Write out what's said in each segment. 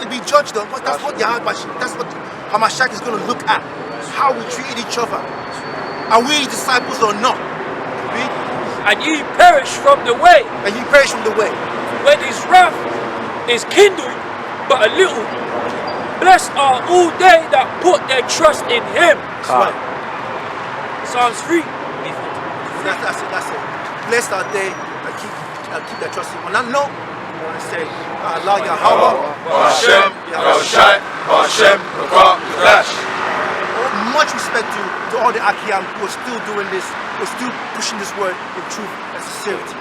to be judged though. But that's what Hamashiach is going to look at. How we treated each other. Are we disciples or not? Read. And ye perish from the way. And ye perish from the way. When his wrath is kindled but a little. Blessed are all they that put their trust in him. That's right. Psalms 3. That's it. Blessed are they that keep their trust in him. On that note, I want to say, Allah Yahweh, Hashem, Yahushai, Hashem, 𝐤𝐄𝐿. Much respect to all the Akiyam who are still doing this, who are still pushing this word with truth and sincerity.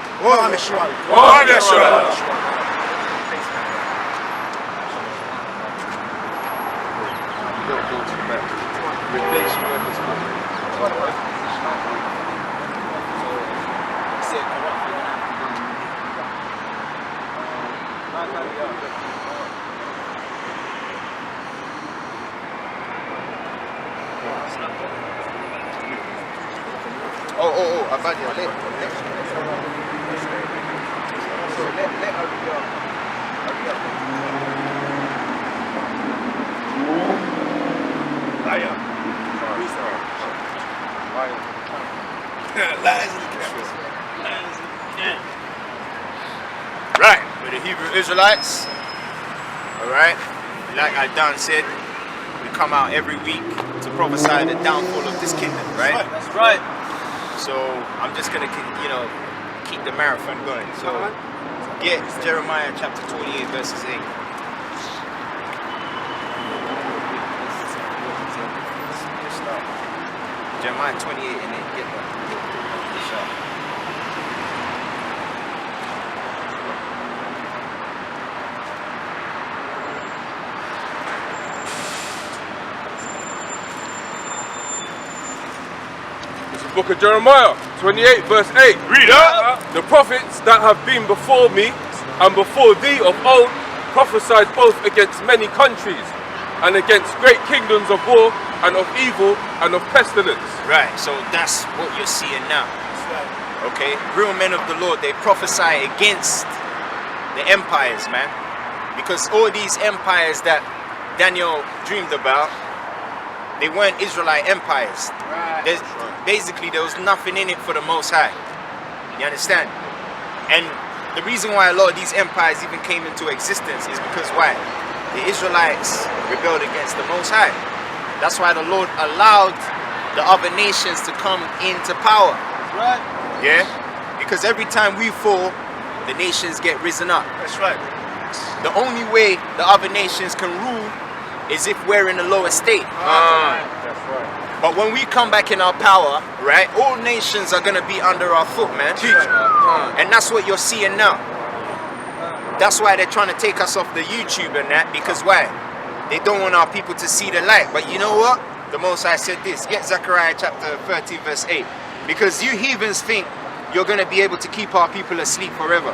Right, for the Hebrew Israelites, alright, like Adan said, we come out every week to prophesy the downfall of this kingdom, right? That's right. So I'm just gonna, keep the marathon going. So get Jeremiah chapter 28 verses 8. Just start. Jeremiah 28 and then get that. Book of Jeremiah 28 verse 8. Read up. The prophets that have been before me and before thee of old prophesied both against many countries and against great kingdoms of war and of evil and of pestilence. Right, so that's what you're seeing now. Okay, real men of the Lord, they prophesy against the empires, man. Because all these empires that Daniel dreamed about, they weren't Israelite empires. Basically, there was nothing in it for the Most High. You understand? And the reason why a lot of these empires even came into existence is because why? The Israelites rebelled against the Most High. That's why the Lord allowed the other nations to come into power. Right. Yeah? Because every time we fall, the nations get risen up. That's right. The only way the other nations can rule is if we're in a lower state. That's right. But when we come back in our power, right, all nations are going to be under our foot, man. And that's what you're seeing now. That's why they're trying to take us off the YouTube and that, because why? They don't want our people to see the light. But you know what? The Most High said this. Get Zechariah chapter 13 verse 8. Because you heathens think you're going to be able to keep our people asleep forever.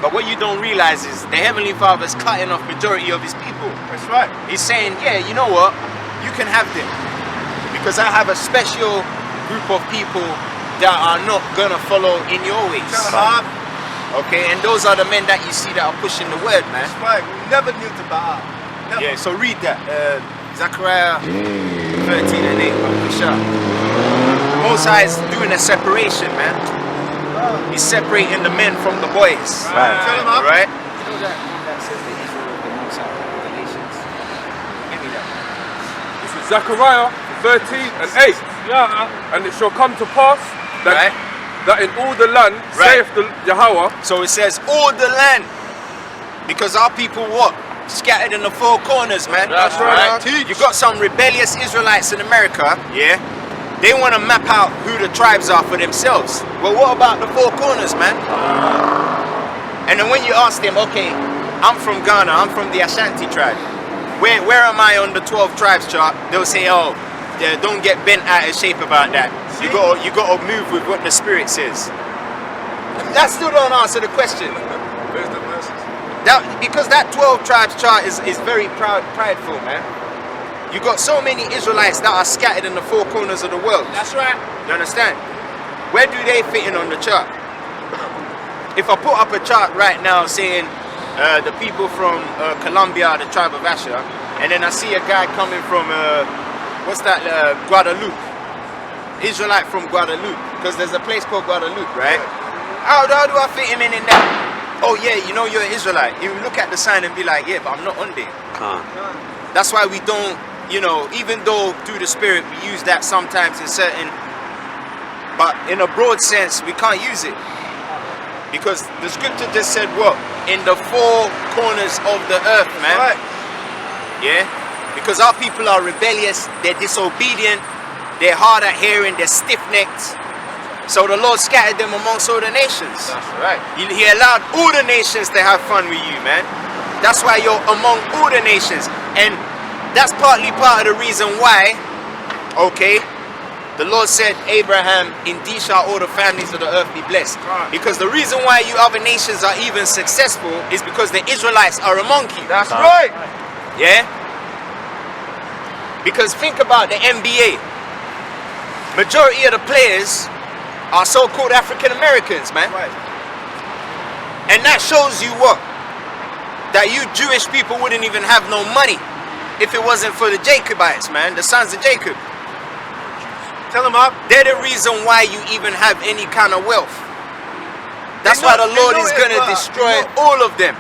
But what you don't realize is the Heavenly Father's cutting off majority of his people. That's right. He's saying, yeah, you know what? You can have them. Because I have a special group of people that are not going to follow in your ways. Okay, and those are the men that you see that are pushing the word, man. That's right. We never knew to Baal. Never. Yeah, so read that. Zechariah 13 and 8. The Most High is doing a separation, man. He's separating the men from the boys. Right. Tell him up. Right? You know that says the Israel of the Most High, the nations. Give me that. This is Zechariah 13 and 8. Yeah. And it shall come to pass that, that in all the land, saith the Yahweh. So it says all the land. Because our people what? Scattered in the four corners, man. That's right. You got some rebellious Israelites in America, yeah? They want to map out who the tribes are for themselves. Well, what about the four corners, man? And then when you ask them, okay, I'm from Ghana, I'm from the Ashanti tribe. Where am I on the 12 tribes chart? They'll say, oh, don't get bent out of shape about that. You got to move with what the Spirit says. That still don't answer the question. There's the verses. Because that 12 tribes chart is very prideful, man. You got so many Israelites that are scattered in the four corners of the world. That's right. You understand? Where do they fit in on the chart? If I put up a chart right now saying the people from Colombia, the tribe of Asher, and then I see a guy coming from what's that? Guadeloupe, Israelite from Guadeloupe, because there's a place called Guadeloupe, right? How do I fit him in that? Oh yeah, you know you're an Israelite. You look at the sign and be like, yeah, but I'm not on there. That's why we don't, you know, even though through the Spirit we use that sometimes in certain, but in a broad sense we can't use it. Because the scripture just said what? In the four corners of the earth, man. Right. Yeah? Because our people are rebellious, they're disobedient, they're hard at hearing, they're stiff-necked. So the Lord scattered them amongst all the nations. That's right. He allowed all the nations to have fun with you, man. That's why you're among all the nations. And that's partly part of the reason why, okay, the Lord said, Abraham, indeed shall all the families of the earth be blessed. Right. Because the reason why you other nations are even successful is because the Israelites are among you. That's right. Yeah? Because think about the NBA. Majority of the players are so-called African Americans, man. Right. And that shows you what? That you Jewish people wouldn't even have no money if it wasn't for the Jacobites, man. The sons of Jacob. Tell them up. They're the reason why you even have any kind of wealth. That's why the Lord is going to destroy all of them.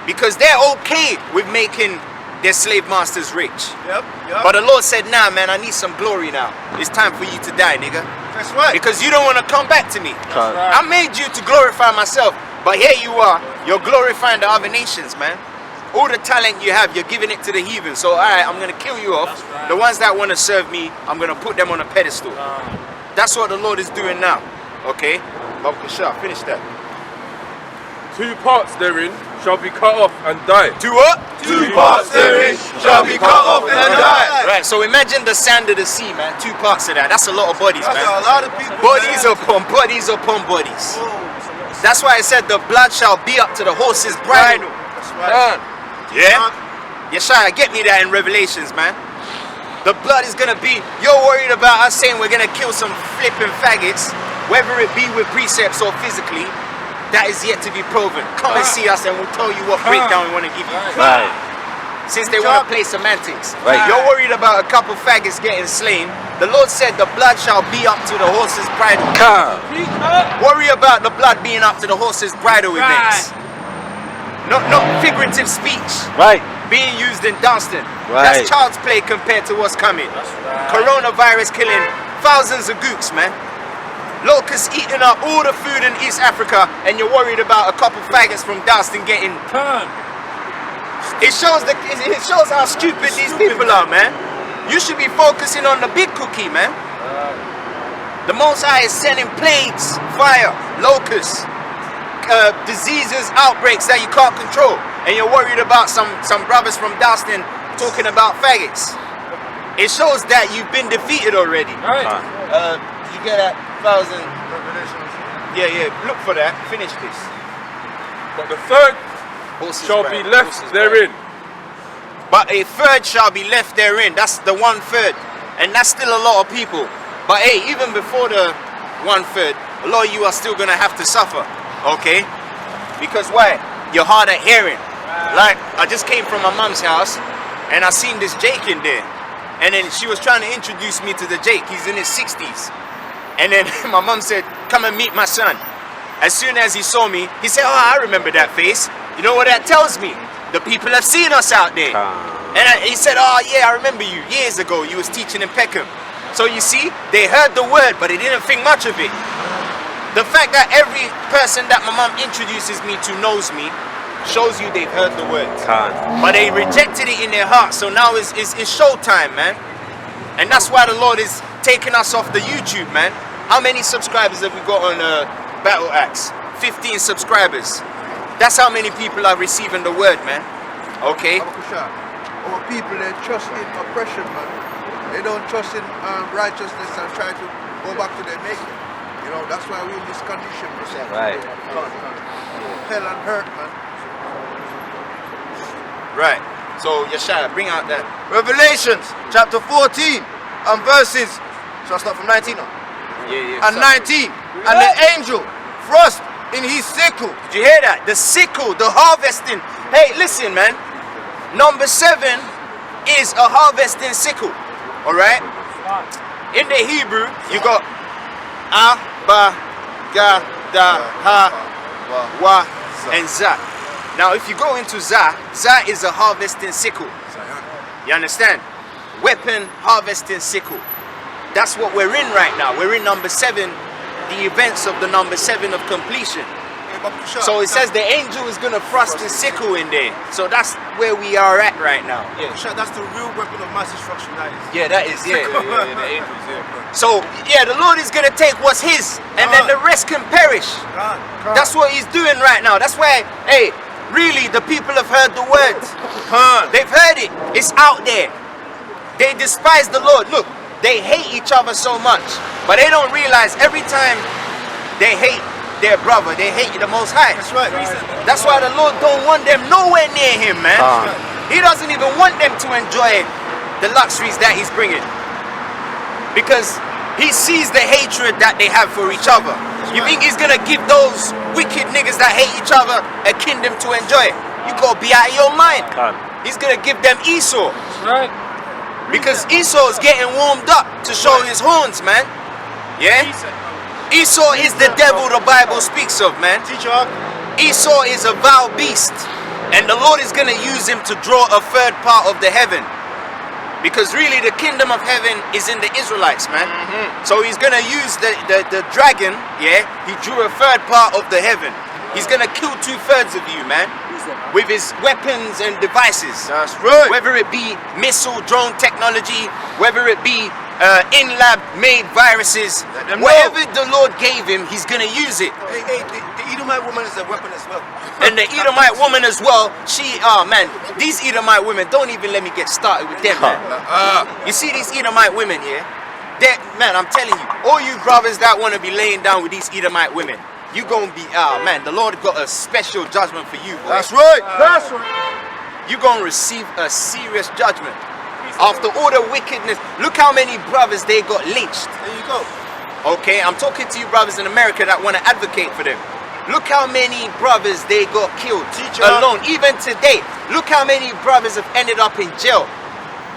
Because they're okay with making their slave masters rich. Yep. But the Lord said, nah, man, I need some glory now. It's time for you to die, nigga. That's right. Because you don't want to come back to me. Right. I made you to glorify myself. But here you are. You're glorifying the other nations, man. All the talent you have, you're giving it to the heathen. So, alright, I'm going to kill you off. Right. The ones that want to serve me, I'm going to put them on a pedestal. That's what the Lord is doing now. Okay? Sharp, finish that. 2 parts therein shall be cut off and die. 2 what? 2 parts therein shall be cut off and die. Right, so imagine the sand of the sea, man. 2 parts of that. That's a lot of bodies, man. That's a lot of people. Bodies upon bodies upon bodies. That's why I said the blood shall be up to the horse's bridle. That's right. Yeah? Yeshua, get me that in Revelations, man. The blood is going to be, you're worried about us saying we're going to kill some flipping faggots, whether it be with precepts or physically, that is yet to be proven. Come and see us and we'll tell you what breakdown we want to give you. Right. Since they want to play semantics. Right. You're worried about a couple faggots getting slain. The Lord said the blood shall be up to the horse's bridle. Worry about the blood being up to the horse's bridle events. Not figurative speech. Right. Being used in Dunstan. Right. That's child's play compared to what's coming. Coronavirus killing thousands of gooks, man. Locusts eating up all the food in East Africa, and you're worried about a couple faggots from Dunstan getting turned. It shows how stupid these people are, man. You should be focusing on the big cookie, man. The Most High is sending plagues, fire, locusts, diseases, outbreaks that you can't control, and you're worried about some brothers from Dunstan talking about faggots. It shows that you've been defeated already. Right. You get that 1,000 Revelations. Yeah. Look for that. Finish this. But the third shall be left therein. But a third shall be left therein. That's the 1/3, and that's still a lot of people. But hey, even before the 1/3, a lot of you are still gonna have to suffer. Okay? Because why? You're hard at hearing. Like, I just came from my mom's house and I seen this Jake in there. And then she was trying to introduce me to the Jake. He's in his 60s. And then my mom said, come and meet my son. As soon as he saw me, he said, oh, I remember that face. You know what that tells me? The people have seen us out there. And he said, oh yeah, I remember you. Years ago, you was teaching in Peckham. So you see, they heard the word, but they didn't think much of it. The fact that every person that my mom introduces me to knows me shows you they've heard the word. But they rejected it in their heart. So now it's showtime, man. And that's why the Lord is taking us off the YouTube, man. How many subscribers have we got on Battle Axe? 15 subscribers. That's how many people are receiving the word, man. Okay? Our people, they trust in oppression, man. They don't trust in righteousness and try to go back to their maker. You know, that's why we're in this condition. Right. Hell and hurt, man. Right. So, Yeshua, bring out that. Revelations chapter 14 and verses. Shall I start from 19 now? Yeah. And 19. And the angel thrust in his sickle. Did you hear that? The sickle, the harvesting. Hey, listen, man. Number 7 is a harvesting sickle. All right? In the Hebrew, you got A, Ba, Ga, Da, Ha, Wa, and Za. Now, if you go into Za, Za is a harvesting sickle. You understand? Weapon harvesting sickle. That's what we're in right now. We're in number 7, the events of the number 7 of completion. So it says the angel is going to thrust his sickle in there. So that's where we are at right now. Yeah, that's the real weapon of mass destruction, that is. Yeah, that is, yeah. The angels, yeah. So, yeah, the Lord is going to take what's his, and then the rest can perish. That's what he's doing right now. That's why, hey, really, the people have heard the word. They've heard it. It's out there. They despise the Lord. Look, they hate each other so much, but they don't realize every time they hate their brother, they hate the Most High. That's right. That's why the Lord don't want them nowhere near him, man. He doesn't even want them to enjoy the luxuries that he's bringing, because he sees the hatred that they have for each other. You think he's gonna give those wicked niggas that hate each other a kingdom to enjoy? You gotta be out of your mind. He's gonna give them Esau. Right. Because Esau is getting warmed up to show his horns, man. Yeah? Esau is the devil the Bible speaks of, man. Esau is a vile beast. And the Lord is going to use him to draw a third part of the heaven. Because really the kingdom of heaven is in the Israelites, man. So he's going to use the dragon, yeah? He drew a third part of the heaven. He's going to kill 2/3 of you, man. With his weapons and devices. That's right. Whether it be missile, drone technology, whether it be in-lab made viruses, whatever the Lord gave him, he's going to use it. Hey, the Edomite woman is a weapon as well. And the Edomite woman as well, man, these Edomite women, don't even let me get started with them, man. You see these Edomite women here? Man, I'm telling you, all you brothers that want to be laying down with these Edomite women, you gonna be, man, the Lord got a special judgment for you, boy. That's right. That's right. You're gonna receive a serious judgment. After all the wickedness, look how many brothers they got lynched. There you go. Okay, I'm talking to you brothers in America that want to advocate for them. Look how many brothers they got killed alone. Even today, look how many brothers have ended up in jail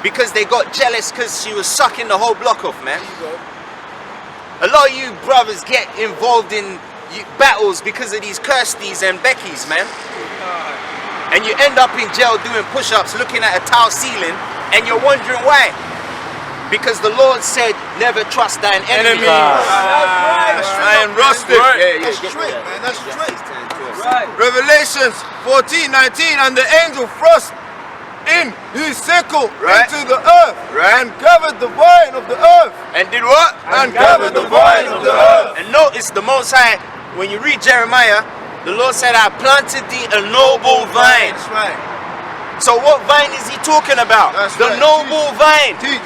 because they got jealous because she was sucking the whole block off, man. There you go. A lot of you brothers get involved in battles because of these Kirsties and Beckys, man. And you end up in jail doing push-ups, looking at a tile ceiling, and you're wondering why. Because the Lord said, never trust thine enemy. That's right. I am rusted. That's straight, man. That's straight. Revelations 14:19, and the angel thrust in his sickle into the earth and gathered the vine of the earth. And did what? And gathered the vine of the earth. And notice the Most High, when you read Jeremiah, the Lord said, I planted thee a noble vine. That's right. So what vine is he talking about? That's the right. noble vine. Teach.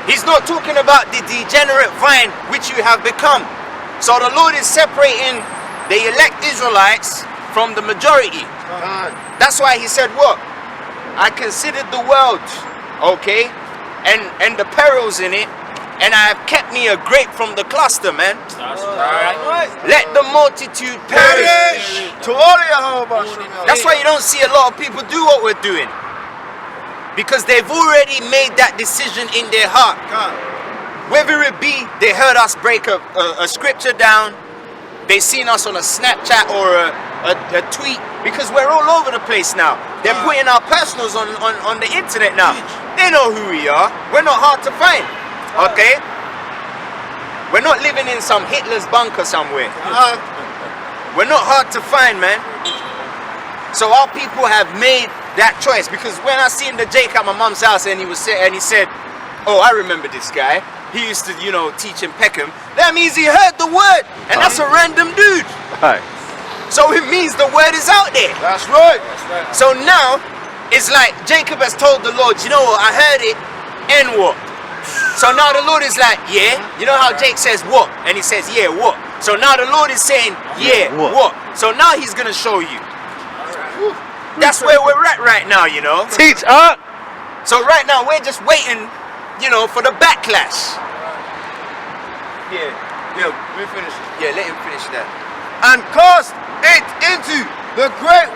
He's not talking about the degenerate vine which you have become. So the Lord is separating the elect Israelites from the majority. That's why he said what? I considered the world, okay, and the perils in it, and I have kept me a grape from the cluster, man. That's right. Let the multitude perish. That's why you don't see a lot of people do what we're doing. Because they've already made that decision in their heart. Whether it be they heard us break a scripture down, they seen us on a Snapchat or a tweet, because we're all over the place now. They're putting our personals on the internet now. They know who we are. We're not hard to find. Okay? We're not living in some Hitler's bunker somewhere. We're not hard to find, man. So our people have made that choice, because when I seen the Jake at my mom's house and he said, oh, I remember this guy. He used to, teach in Peckham. That means he heard the word, and that's a random dude. So it means the word is out there. That's right. So now it's like Jacob has told the Lord, you know what? I heard it, and what? So now the Lord is like, yeah. You know how Jake says what, and he says, yeah, what? So now the Lord is saying, yeah, what? So now he's gonna show you. That's where we're at right now, Teach up. So right now we're just waiting, for the backlash. Yeah, let me finish. Yeah, let him finish that. and cast it into the great